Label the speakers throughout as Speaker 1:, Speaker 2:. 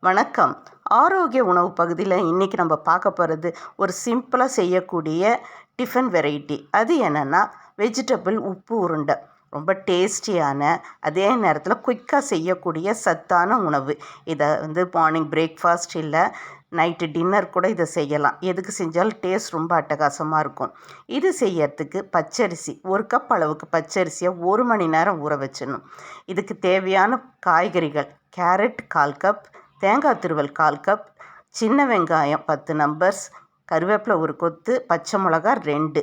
Speaker 1: வணக்கம். ஆரோக்கிய உணவு பகுதியில் இன்றைக்கி நம்ம பார்க்க போகிறது ஒரு சிம்பிளாக செய்யக்கூடிய டிஃபன் வெரைட்டி. அது என்னென்னா வெஜிடபிள் உப்பு உருண்டை. ரொம்ப டேஸ்டியான, அதே நேரத்தில் குயிக்காக செய்யக்கூடிய சத்தான உணவு. இதை மார்னிங் பிரேக்ஃபாஸ்ட் இல்லை நைட்டு டின்னர் கூட இதை செய்யலாம். எதுக்கு செஞ்சாலும் டேஸ்ட் ரொம்ப அட்டகாசமாக இருக்கும். இது செய்யறதுக்கு பச்சரிசி 1 கப் அளவுக்கு பச்சரிசியை 1 மணி நேரம் ஊற வச்சிடணும். இதுக்கு தேவையான காய்கறிகள் கேரட் 1/4 கப், தேங்காய் துருவல் 1/4 கப், சின்ன வெங்காயம் 10 நம்பர்ஸ், கருவேப்பிலை 1 கொத்து, பச்சை மிளகா 2,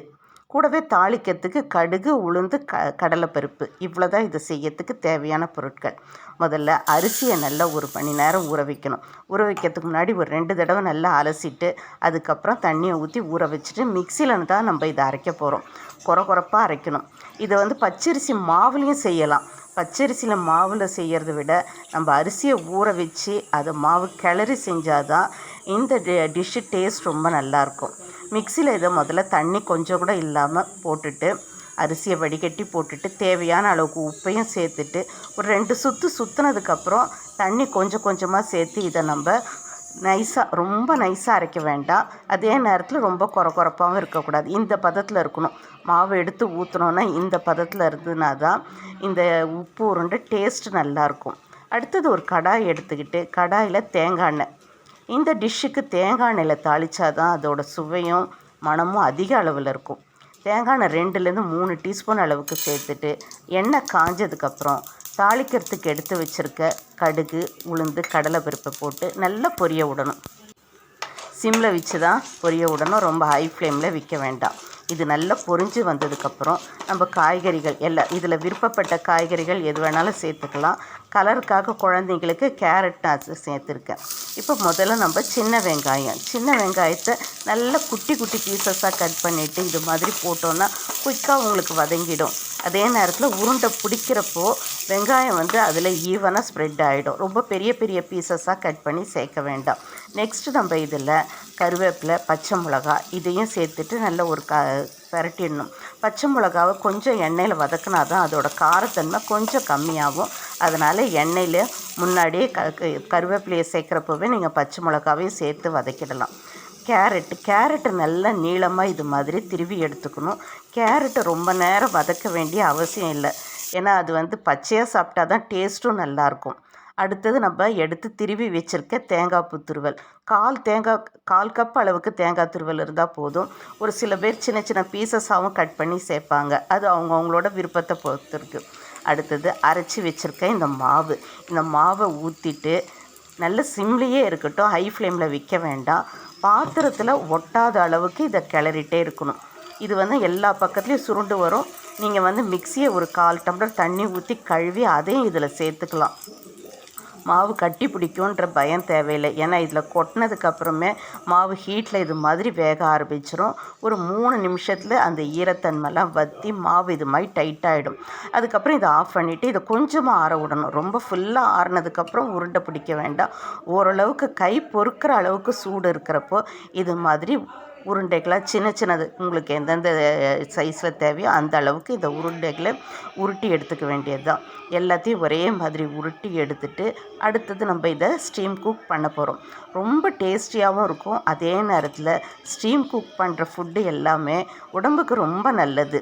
Speaker 1: கூடவே தாளிக்கிறதுக்கு கடுகு, உளுந்து, கடலைப்பருப்பு. இவ்வளோ தான் இதை செய்யறதுக்கு தேவையான பொருட்கள். முதல்ல அரிசியை நல்லா 1 மணி நேரம் ஊற வைக்கணும். ஊற வைக்கிறதுக்கு முன்னாடி ஒரு 2 தடவை நல்லா அலசிட்டு அதுக்கப்புறம் தண்ணியை ஊற்றி ஊற வச்சுட்டு மிக்சியில் தான் நம்ம இதை அரைக்க போகிறோம். குறப்பாக அரைக்கணும். இதை பச்சரிசி மாவுலேயும் செய்யலாம். பச்சரிசியில் மாவில் செய்கிறத விட நம்ம அரிசியை ஊற வச்சு அதை மாவு கிளறி செஞ்சால் தான் இந்த டிஷ்ஷு டேஸ்ட் ரொம்ப நல்லாயிருக்கும். மிக்சியில் இதை முதல்ல தண்ணி கொஞ்சம் கூட இல்லாமல் போட்டுட்டு அரிசியை வடிகட்டி போட்டுட்டு தேவையான அளவுக்கு உப்பையும் சேர்த்துட்டு ஒரு 2 சுற்று சுற்றுனதுக்கப்புறம் தண்ணி கொஞ்சம் கொஞ்சமாக சேர்த்து இதை நம்ம ரொம்ப நைஸாக அரைக்க வேண்டாம். அதே நேரத்தில் ரொம்ப குறப்பாகவும் இருக்கக்கூடாது. இந்த பதத்தில் இருக்கணும். மாவு எடுத்து ஊற்றினோன்னா இந்த பதத்தில் இருந்ததுனா தான் இந்த உப்பு உருண்டை டேஸ்ட்டு நல்லாயிருக்கும். அடுத்தது ஒரு கடாய் எடுத்துக்கிட்டு கடாயில் தேங்காய் எண்ணெய். இந்த டிஷ்ஷுக்கு தேங்காய் எண்ணெயில் தாளித்தா தான் அதோட சுவையும் மணமும் அதிக அளவில் இருக்கும். தேங்காய் எண்ணெய் 2லேருந்து 3 டீஸ்பூன் அளவுக்கு சேர்த்துட்டு எண்ணெய் காஞ்சதுக்கப்புறம் தாளிக்கிறதுக்கு எடுத்து வச்சுருக்க கடுகு, உளுந்து, கடலைப்பருப்பை போட்டு நல்லா பொரிய விடணும். சிம்மில் வச்சு தான் பொரிய விடணும். ரொம்ப ஹை ஃப்ளேமில் வைக்க வேண்டாம். இது நல்லா பொரிஞ்சு வந்ததுக்கப்புறம் நம்ம காய்கறிகள் எல்லாம் இதில் விருப்பப்பட்ட காய்கறிகள் எது வேணாலும் சேர்த்துக்கலாம். கலருக்காக குழந்தைங்களுக்கு கேரட் நான் சேர்த்துருக்கேன். இப்போ முதல்ல நம்ம சின்ன வெங்காயத்தை நல்லா குட்டி பீசஸாக கட் பண்ணிவிட்டு இது மாதிரி போட்டோன்னா குயிக்காக உங்களுக்கு வதங்கிடும். அதே நேரத்தில் உருண்டை பிடிக்கிறப்போ வெங்காயம் அதில் ஈவனாக ஸ்ப்ரெட் ஆகிடும். ரொம்ப பெரிய பீசஸாக கட் பண்ணி சேர்க்க வேண்டாம். நெக்ஸ்ட்டு நம்ம இதில் கருவேப்பிலை, பச்சை மிளகா இதையும் சேர்த்துட்டு நல்ல ஒரு பரட்டிடணும். பச்சை மிளகாவை கொஞ்சம் எண்ணெயில் வதக்கினா தான் அதோட காரத்தன்மை கொஞ்சம் கம்மியாகும். அதனால் எண்ணெயில் முன்னாடியே கருவேப்பிலையை சேர்க்குறப்பவே நீங்கள் பச்சை மிளகாவையும் சேர்த்து வதக்கிடலாம். கேரட்டு நல்லா நீளமாக இது மாதிரி திருவி எடுத்துக்கணும். கேரட்டை ரொம்ப நேரம் வதக்க வேண்டிய அவசியம் இல்லை. ஏன்னா அது பச்சையாக சாப்பிட்டா தான் டேஸ்ட்டும் நல்லாயிருக்கும். அடுத்தது நம்ம எடுத்து திருவி வச்சுருக்க தேங்காய் பூ துருவல் 1/4 கப் அளவுக்கு தேங்காய் துருவல் இருந்தால் போதும். ஒரு சில பேர் சின்ன பீசஸாகவும் கட் பண்ணி சேர்ப்பாங்க. அது அவங்களோட விருப்பத்தை பொறுத்து இருக்குது. அடுத்தது அரைச்சி வச்சுருக்க இந்த மாவை ஊற்றிட்டு நல்ல சிம்லேயே இருக்கட்டும். ஹை ஃப்ளேமில் வைக்க வேண்டாம். பாத்திரத்தில் ஒட்டாத அளவுக்கு இதை கிளறிட்டே இருக்கணும். இது எல்லா பக்கத்துலேயும் சுருண்டு வரும். நீங்கள் மிக்சியை ஒரு 1/4 டம்ளர் தண்ணி ஊற்றி கழுவி அதையும் இதில் சேர்த்துக்கலாம். மாவு கட்டி பிடிக்குன்ற பயம் தேவையில்லை. ஏன்னா இதில் கொட்டினதுக்கப்புறமே மாவு ஹீட்டில் இது மாதிரி வேக ஆரம்பிச்சிடும். ஒரு 3 நிமிஷத்தில் அந்த ஈரத்தன்மைலாம் வற்றி மாவு இது மாதிரி டைட்டாகிடும். அதுக்கப்புறம் இதை ஆஃப் பண்ணிவிட்டு இதை கொஞ்சமாக ஆற விடணும். ரொம்ப ஃபுல்லாக ஆறினதுக்கப்புறம் உருண்டை பிடிக்க வேண்டாம். ஓரளவுக்கு கை பொறுக்கிற அளவுக்கு சூடு இருக்கிறப்போ இது மாதிரி உருண்டைகளாக சின்னது உங்களுக்கு எந்தெந்த சைஸில் தேவையோ அந்த அளவுக்கு இந்த உருண்டைகளை உருட்டி எடுத்துக்க வேண்டியது தான். எல்லாத்தையும் ஒரே மாதிரி உருட்டி எடுத்துட்டு அடுத்தது நம்ம இதை ஸ்டீம் குக் பண்ண போகிறோம். ரொம்ப டேஸ்டியாகவும் இருக்கும். அதே நேரத்தில் ஸ்டீம் குக் பண்ணுற ஃபுட்டு எல்லாமே உடம்புக்கு ரொம்ப நல்லது.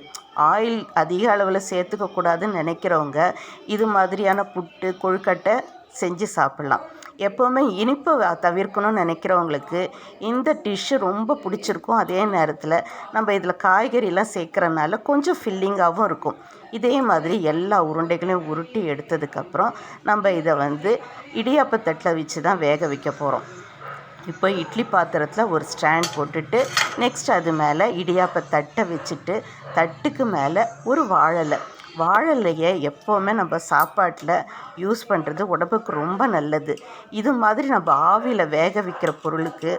Speaker 1: ஆயில் அதிக அளவில் சேர்த்துக்கக்கூடாதுன்னு நினைக்கிறவங்க இது மாதிரியான புட்டு, கொழுக்கட்டை செஞ்சு சாப்பிட்லாம். எப்போவுமே இனிப்பை தவிர்க்கணும்னு நினைக்கிறவங்களுக்கு இந்த டிஷ்ஷு ரொம்ப பிடிச்சிருக்கும். அதே நேரத்தில் நம்ம இதில் காய்கறிலாம் சேர்க்குறனால கொஞ்சம் ஃபில்லிங்காகவும் இருக்கும். இதே மாதிரி எல்லா உருண்டைகளையும் உருட்டி எடுத்ததுக்கப்புறம் நம்ம இதை இடியாப்பத்தட்டில் வச்சு தான் வேக வைக்க போகிறோம். இப்போ இட்லி பாத்திரத்தில் ஒரு ஸ்டாண்ட் போட்டுட்டு நெக்ஸ்ட் அது மேலே இடியாப்பத்தட்டை வச்சுட்டு தட்டுக்கு மேலே ஒரு வாழலையை எப்போவுமே நம்ம சாப்பாட்டில் யூஸ் பண்ணுறது உடம்புக்கு ரொம்ப நல்லது. இது மாதிரி நம்ம ஆவியில் வேக வைக்கிற பொருளுக்கு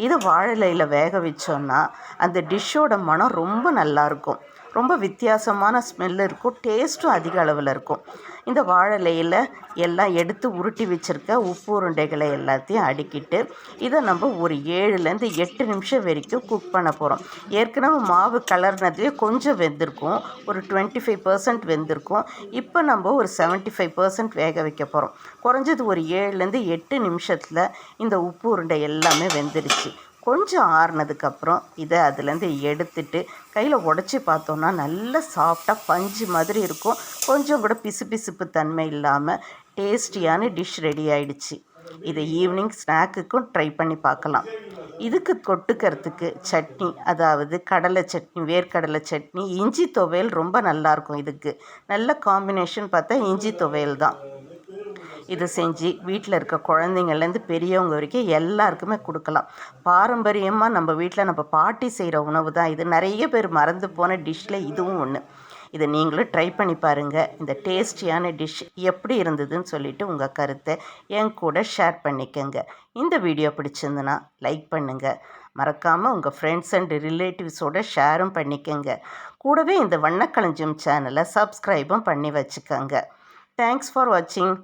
Speaker 1: இது வாழலையில் வேக வச்சோன்னா அந்த டிஷ்ஷோட மனம் ரொம்ப நல்லாயிருக்கும். ரொம்ப வித்தியாசமான ஸ்மெல் இருக்கும், டேஸ்ட்டும் அதிக அளவில் இருக்கும். இந்த வாழை இலையில் எல்லாம் எடுத்து உருட்டி வச்சுருக்க உப்பு உருண்டைகளை எல்லாத்தையும் அடுக்கிட்டு இதை நம்ம ஒரு 7லேருந்து 8 நிமிஷம் வரைக்கும் குக் பண்ண போகிறோம். ஏற்கனவே மாவு கலர்னதுலேயே கொஞ்சம் வெந்திருக்கும், ஒரு 25% வெந்திருக்கும். இப்போ நம்ம ஒரு 75% வேக வைக்க போகிறோம். குறைஞ்சது ஒரு 7லேருந்து 8 நிமிஷத்தில் இந்த உப்பு உருண்டை எல்லாமே வெந்துடுச்சு. கொஞ்சம் ஆறுனதுக்கப்புறம் இதை அதுலேருந்து எடுத்துட்டு கையில் உடச்சி பார்த்தோன்னா நல்ல சாஃப்டாக பஞ்சு மாதிரி இருக்கும். கொஞ்சம் கூட பிசுபிசுப்பு தன்மை இல்லாமல் டேஸ்டியான டிஷ் ரெடி ஆயிடுச்சு. இதை ஈவினிங் ஸ்நாக்குக்கும் ட்ரை பண்ணி பார்க்கலாம். இதுக்கு தொட்டுக்கிறதுக்கு சட்னி, அதாவது கடலை சட்னி, வேர்க்கடலை சட்னி, இஞ்சி துவையல் ரொம்ப நல்லாயிருக்கும். இதுக்கு நல்ல காம்பினேஷன் பார்த்தா இஞ்சி துவையல் தான். இது செஞ்சு வீட்டில் இருக்க குழந்தைங்கள்லேருந்து பெரியவங்க வரைக்கும் எல்லாருக்குமே கொடுக்கலாம். பாரம்பரியமாக நம்ம வீட்டில் நம்ம பாட்டி செய்கிற உணவு தான் இது. நிறைய பேர் மறந்து போன டிஷ்ஷில் இதுவும் ஒன்று. இதை நீங்களும் ட்ரை பண்ணி பாருங்கள். இந்த டேஸ்டியான டிஷ் எப்படி இருந்ததுன்னு சொல்லிவிட்டு உங்கள் கருத்தை என் கூட ஷேர் பண்ணிக்கோங்க. இந்த வீடியோ பிடிச்சிருந்துன்னா லைக் பண்ணுங்கள். மறக்காமல் உங்கள் ஃப்ரெண்ட்ஸ் அண்ட் ரிலேட்டிவ்ஸோடு ஷேரும் பண்ணிக்கோங்க. கூடவே இந்த வண்ணக்களஞ்சியம் சேனலை சப்ஸ்கிரைபும் பண்ணி வச்சுக்கோங்க. தேங்க்ஸ் ஃபார் வாட்சிங்.